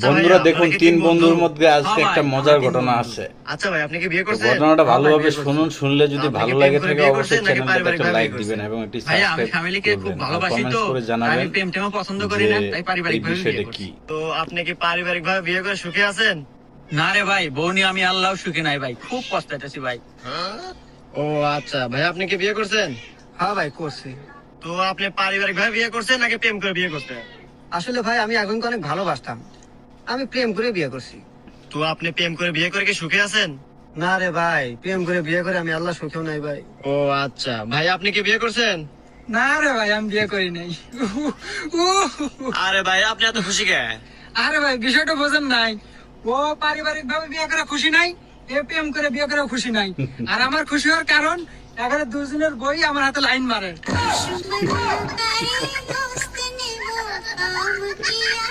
বন্ধুরা দেখুন, তিন বন্ধুর মধ্যে আজকে একটা মজার ঘটনা আছে। আচ্ছা ভাই, আপনি কি বিয়ে করছেন? ঘটনাটা ভালোভাবে শুনুন, শুনলে যদি আপনি কি ভালো প্রেম লাগে করে থাকে বিয়ে অবশ্যই করছেন নাকি চ্যানেলটাতে একটা পারিবারিকভাবে লাইক বিয়ে দিবেন করছেন? এবং একটি ভাইয়া আমি সাবস্ক্রাইব ফ্যামিলিকে খুব করবেন আর ভালোবাসি তো, কমেন্টস করে আমি জানাবেন প্রেম টেমও পছন্দ করি যে না, তাই পারিবারিক এই ভাবে বিষয়টা বিয়ে কি। করছি। তো আপনি কি পারিবারিক ভাবে বিয়ে করে সুখে আছেন? না রে ভাই, বউ নিয়ে আমি আল্লাহ সুখে নাই ভাই, খুব পস্তাইতেছি ভাই। ও আচ্ছা ভাই, আপনি কি বিয়ে করছেন? হ্যাঁ ভাই করছি। তো আপনি পারিবারিক ভাবে বিয়ে করছেন নাকি প্রেম করে বিয়ে করছেন? আসলে ভাই আমি আগুনকে অনেক ভালোবাসতাম, আমি প্রেম করে বিয়ে করছি। তো আপনি প্রেম করে বিয়ে করে কি সুখে আছেন? না রে ভাই, প্রেম করে বিয়ে করে আমি আল্লাহ সুখেও নাই ভাই। ও আচ্ছা ভাই, আপনি কি বিয়ে করছেন? না রে ভাই, আমি বিয়ে করি নাই। আরে ভাই, আপনি এত খুশি কে? আরে ভাই, বিষয়টা বোঝেন নাই, ও পারিবারিক ভাবে বিয়ে করে খুশি নাই, এ প্রেম করে বিয়ে করে খুশি নাই। আর আমার খুশি হওয়ার কারণ এখানে দুজনের বই আমার হাতে লাইন মারে।